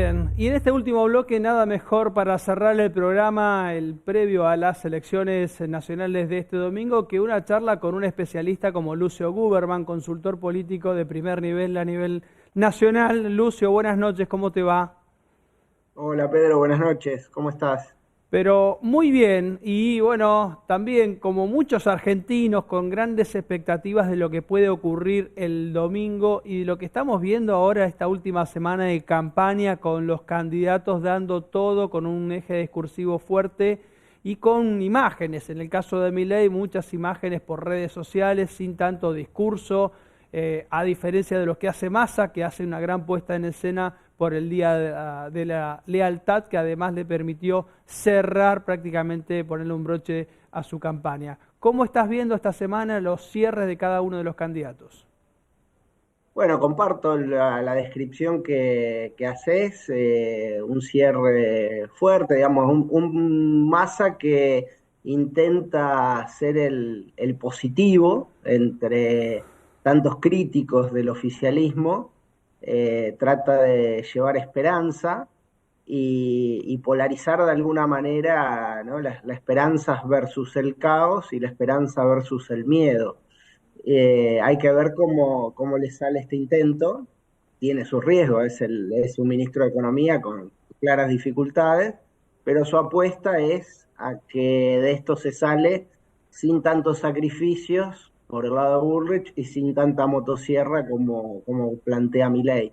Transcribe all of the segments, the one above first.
Bien, y en este último bloque nada mejor para cerrar el programa, el previo a las elecciones nacionales de este domingo, que una charla con un especialista como Lucio Guberman, consultor político de primer nivel a nivel nacional. Lucio, buenas noches, ¿cómo te va? Hola Pedro, buenas noches, ¿cómo estás? Pero muy bien, y bueno, también como muchos argentinos con grandes expectativas de lo que puede ocurrir el domingo y de lo que estamos viendo ahora esta última semana de campaña con los candidatos dando todo con un eje discursivo fuerte y con imágenes, en el caso de Milei muchas imágenes por redes sociales sin tanto discurso, a diferencia de lo que hace Massa, que hace una gran puesta en escena por el Día de la Lealtad, que además le permitió cerrar prácticamente, ponerle un broche a su campaña. ¿Cómo estás viendo esta semana los cierres de cada uno de los candidatos? Bueno, comparto la descripción que haces, un cierre fuerte, digamos, un Massa que intenta ser el positivo entre tantos críticos del oficialismo, trata de llevar esperanza y polarizar de alguna manera, ¿no? La esperanza versus el caos y la esperanza versus el miedo. Hay que ver cómo le sale este intento. Tiene sus riesgos, es un ministro de Economía con claras dificultades, pero su apuesta es a que de esto se sale sin tantos sacrificios por el lado de Bullrich y sin tanta motosierra como plantea Milei.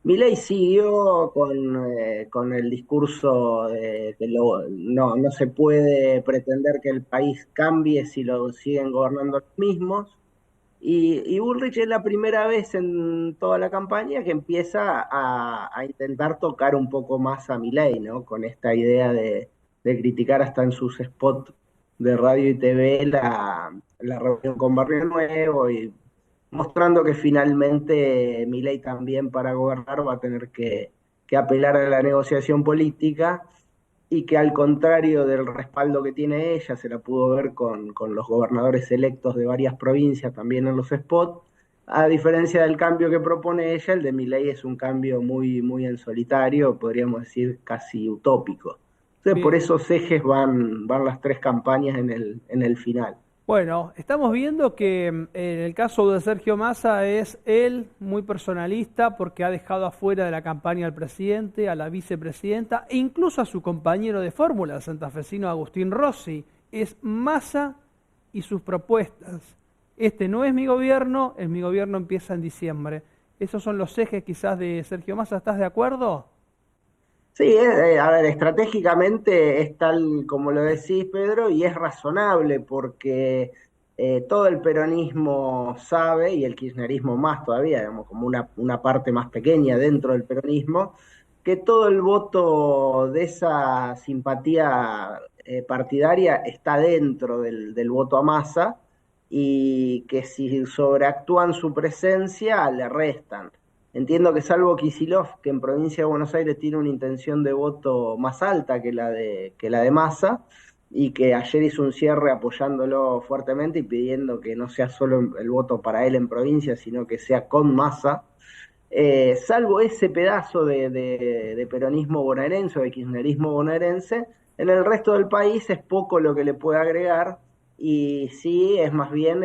Milei siguió con el discurso de que no se puede pretender que el país cambie si lo siguen gobernando los mismos. Y Bullrich es la primera vez en toda la campaña que empieza a intentar tocar un poco más a Milei, ¿no? Con esta idea de criticar hasta en sus spots de radio y TV la reunión con Barrio Nuevo y mostrando que finalmente Milei también para gobernar va a tener que apelar a la negociación política y que al contrario del respaldo que tiene ella, se la pudo ver con los gobernadores electos de varias provincias también en los spots, a diferencia del cambio que propone ella, el de Milei es un cambio muy en solitario, podríamos decir casi utópico. Entonces por Bien. esos ejes van las tres campañas en el final. Bueno, estamos viendo que en el caso de Sergio Massa es él muy personalista porque ha dejado afuera de la campaña al presidente, a la vicepresidenta e incluso a su compañero de fórmula, el santafesino Agustín Rossi. Es Massa y sus propuestas. Este no es mi gobierno, mi gobierno empieza en diciembre. Esos son los ejes quizás de Sergio Massa, ¿estás de acuerdo? Sí, a ver, estratégicamente es tal como lo decís, Pedro, y es razonable porque todo el peronismo sabe, y el kirchnerismo más todavía, digamos, como una parte más pequeña dentro del peronismo, que todo el voto de esa simpatía partidaria está dentro del voto a masa y que si sobreactúan su presencia le restan. Entiendo que salvo Kicillof, que en provincia de Buenos Aires tiene una intención de voto más alta que la de Massa, y que ayer hizo un cierre apoyándolo fuertemente y pidiendo que no sea solo el voto para él en provincia, sino que sea con Massa. Salvo ese pedazo de peronismo bonaerense o de kirchnerismo bonaerense, en el resto del país es poco lo que le puede agregar y sí es más bien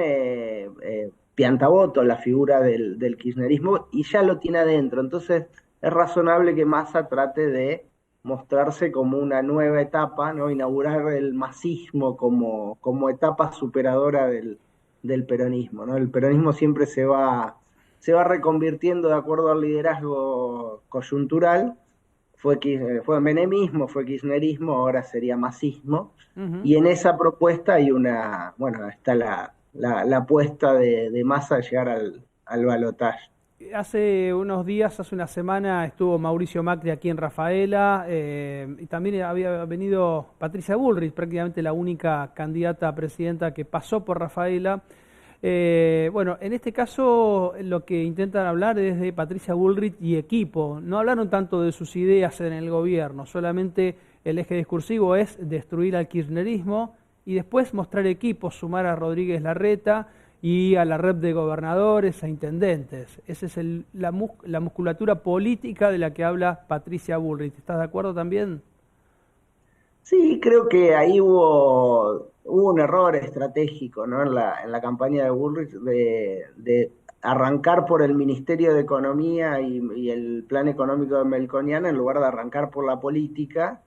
piantaboto la figura del kirchnerismo y ya lo tiene adentro. Entonces es razonable que Massa trate de mostrarse como una nueva etapa, ¿no? Inaugurar el masismo como etapa superadora del peronismo, ¿no? El peronismo siempre se va reconvirtiendo de acuerdo al liderazgo coyuntural. Fue menemismo, fue kirchnerismo, ahora sería masismo. Ujú. Y en esa propuesta hay bueno, está la apuesta de Massa a llegar al balotaje. Hace unos días, hace una semana, estuvo Mauricio Macri aquí en Rafaela y también había venido Patricia Bullrich, prácticamente la única candidata a presidenta que pasó por Rafaela. Bueno, en este caso lo que intentan hablar es de Patricia Bullrich y equipo. No hablaron tanto de sus ideas en el gobierno, solamente el eje discursivo es destruir al kirchnerismo y después mostrar equipo, sumar a Rodríguez Larreta y a la red de gobernadores, a intendentes. Esa es la musculatura política de la que habla Patricia Bullrich. ¿Estás de acuerdo también? Sí, creo que ahí hubo un error estratégico, ¿no? En la campaña de Bullrich de arrancar por el Ministerio de Economía y el plan económico de Melconian en lugar de arrancar por la política,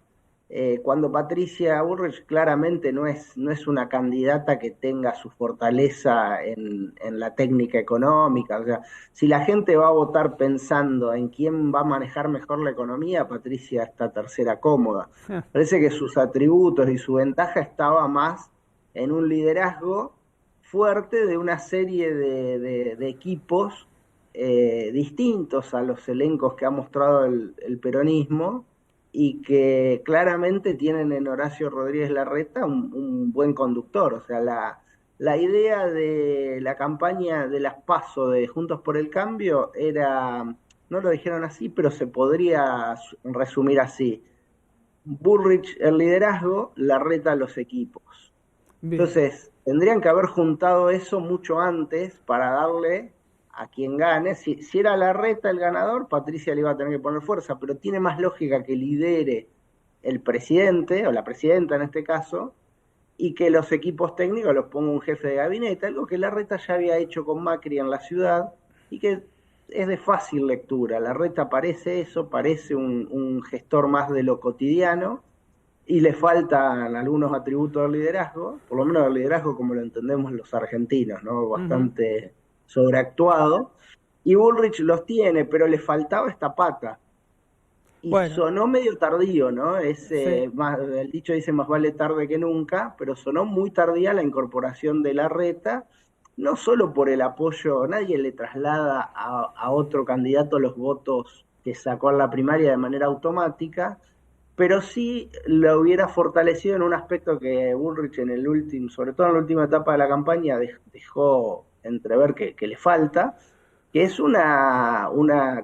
cuando Patricia Bullrich claramente no es una candidata que tenga su fortaleza en la técnica económica. O sea, si la gente va a votar pensando en quién va a manejar mejor la economía, Patricia está tercera cómoda. Parece que sus atributos y su ventaja estaba más en un liderazgo fuerte de una serie de equipos distintos a los elencos que ha mostrado el peronismo y que claramente tienen en Horacio Rodríguez Larreta un buen conductor. O sea, la idea de la campaña de las PASO de Juntos por el Cambio era, no lo dijeron así, pero se podría resumir así: Bullrich el liderazgo, Larreta los equipos. Bien. Entonces, tendrían que haber juntado eso mucho antes para darle a quien gane. Si era Larreta el ganador, Patricia le iba a tener que poner fuerza, pero tiene más lógica que lidere el presidente, o la presidenta en este caso, y que los equipos técnicos los ponga un jefe de gabinete, algo que Larreta ya había hecho con Macri en la ciudad, y que es de fácil lectura. Larreta parece eso, parece un gestor más de lo cotidiano, y le faltan algunos atributos del liderazgo, por lo menos del liderazgo como lo entendemos los argentinos, ¿no? Ujú. Bastante sobreactuado, y Bullrich los tiene, pero le faltaba esta pata, y Bueno, sonó medio tardío, ¿no? sí. El dicho dice más vale tarde que nunca, pero sonó muy tardía la incorporación de Larreta, no solo por el apoyo, nadie le traslada a otro candidato los votos que sacó en la primaria de manera automática, pero sí lo hubiera fortalecido en un aspecto que Bullrich en el último, sobre todo en la última etapa de la campaña, dejó entrever que le falta, que es una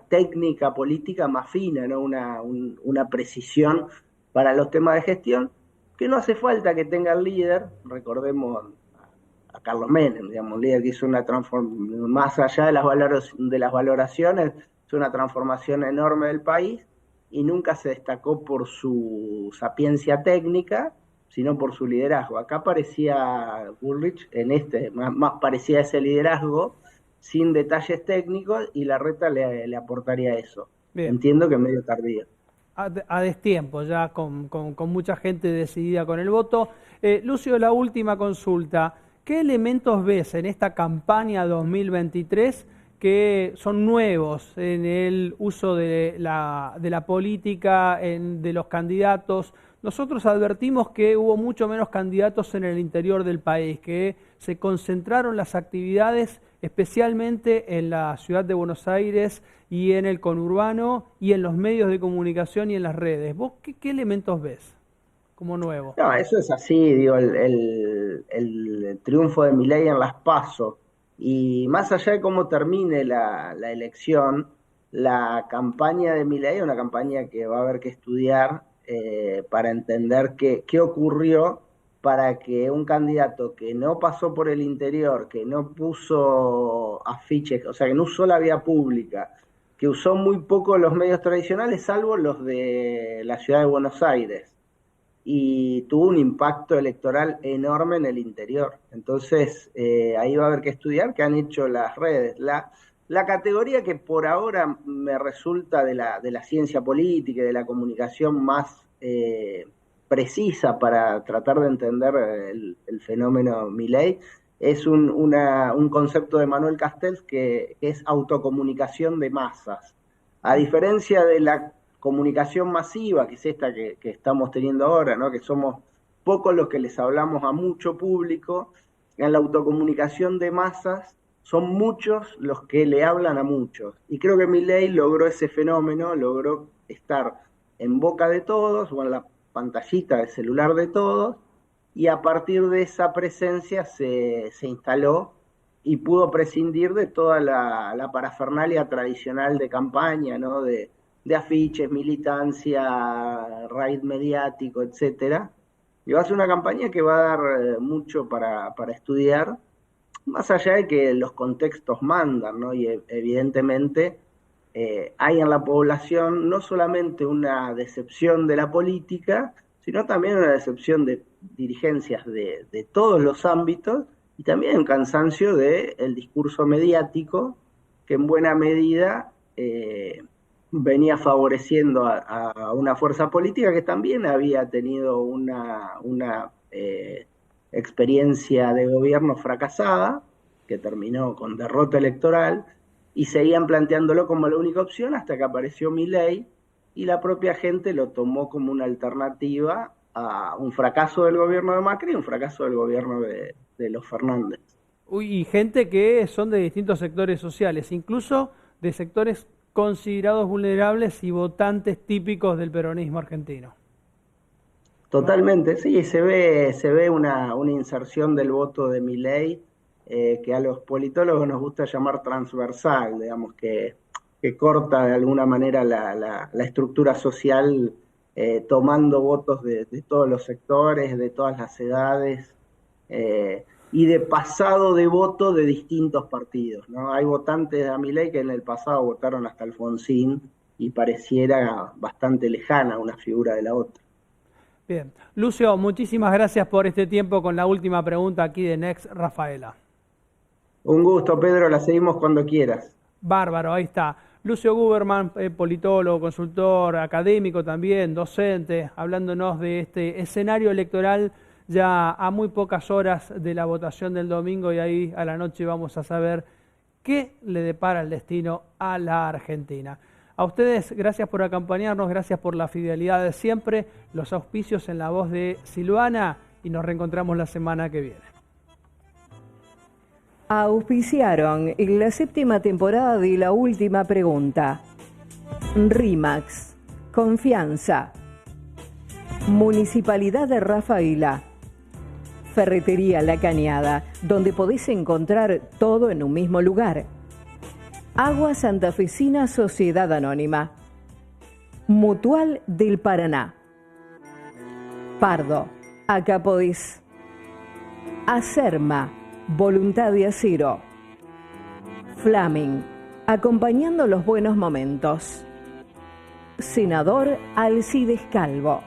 técnica política más fina, ¿no? Una precisión para los temas de gestión, que no hace falta que tenga el líder. Recordemos a Carlos Menem, digamos, un líder que hizo una transformación, más allá de las valoraciones, es una transformación enorme del país, y nunca se destacó por su sapiencia técnica, sino por su liderazgo. Acá parecía Bullrich, más parecía ese liderazgo, sin detalles técnicos, y Larreta le aportaría eso. Bien. Entiendo que medio tardío. A destiempo, ya con mucha gente decidida con el voto. Lucio, la última consulta. ¿Qué elementos ves en esta campaña 2023 que son nuevos en el uso de la política, de los candidatos? Nosotros advertimos que hubo mucho menos candidatos en el interior del país, que se concentraron las actividades especialmente en la ciudad de Buenos Aires y en el conurbano y en los medios de comunicación y en las redes. ¿Vos qué elementos ves como nuevo? No, eso es así, digo, el triunfo de Milei en las PASO, y más allá de cómo termine la elección, la campaña de Milei es una campaña que va a haber que estudiar para entender qué ocurrió para que un candidato que no pasó por el interior, que no puso afiches, o sea, que no usó la vía pública, que usó muy poco los medios tradicionales, salvo los de la ciudad de Buenos Aires, y tuvo un impacto electoral enorme en el interior. Entonces, ahí va a haber que estudiar qué han hecho las redes. La categoría que por ahora me resulta de la ciencia política y de la comunicación más precisa para tratar de entender el fenómeno Milei es un concepto de Manuel Castells que es autocomunicación de masas. A diferencia de la comunicación masiva, que es esta que estamos teniendo ahora, ¿no? Que somos pocos los que les hablamos a mucho público, en la autocomunicación de masas son muchos los que le hablan a muchos. Y creo que Milei logró ese fenómeno, logró estar en boca de todos o en la pantallita del celular de todos, y a partir de esa presencia se instaló y pudo prescindir de toda la parafernalia tradicional de campaña, ¿no? De afiches, militancia, raid mediático, etcétera. Y va a ser una campaña que va a dar mucho para estudiar, más allá de que los contextos mandan, ¿no? Y evidentemente hay en la población no solamente una decepción de la política, sino también una decepción de dirigencias de todos los ámbitos y también un cansancio del discurso mediático que en buena medida venía favoreciendo a una fuerza política que también había tenido una experiencia de gobierno fracasada, que terminó con derrota electoral, y seguían planteándolo como la única opción hasta que apareció Milei y la propia gente lo tomó como una alternativa a un fracaso del gobierno de Macri y un fracaso del gobierno de los Fernández. Uy, y gente que son de distintos sectores sociales, incluso de sectores considerados vulnerables y votantes típicos del peronismo argentino. Totalmente, sí, se ve una inserción del voto de Milei que a los politólogos nos gusta llamar transversal, digamos, que corta de alguna manera la estructura social, tomando votos de todos los sectores, de todas las edades, y de pasado de voto de distintos partidos, ¿no? Hay votantes de Milei que en el pasado votaron hasta Alfonsín y pareciera bastante lejana una figura de la otra. Bien, Lucio, muchísimas gracias por este tiempo con la última pregunta aquí de Next Rafaela. Un gusto, Pedro, la seguimos cuando quieras. Bárbaro, ahí está. Lucio Guberman, politólogo, consultor, académico también, docente, hablándonos de este escenario electoral ya a muy pocas horas de la votación del domingo, y ahí a la noche vamos a saber qué le depara el destino a la Argentina. A ustedes, gracias por acompañarnos, gracias por la fidelidad de siempre, los auspicios en la voz de Silvana, y nos reencontramos la semana que viene. Auspiciaron en la 7ª temporada de La Última Pregunta. RIMAX, Confianza. Municipalidad de Rafaela. Ferretería La Cañada, donde podés encontrar todo en un mismo lugar. Agua Santafesina Sociedad Anónima. Mutual del Paraná. Pardo, acá podés. Acerma, Voluntad de Acero. Flaming, acompañando los buenos momentos. Senador Alcides Calvo.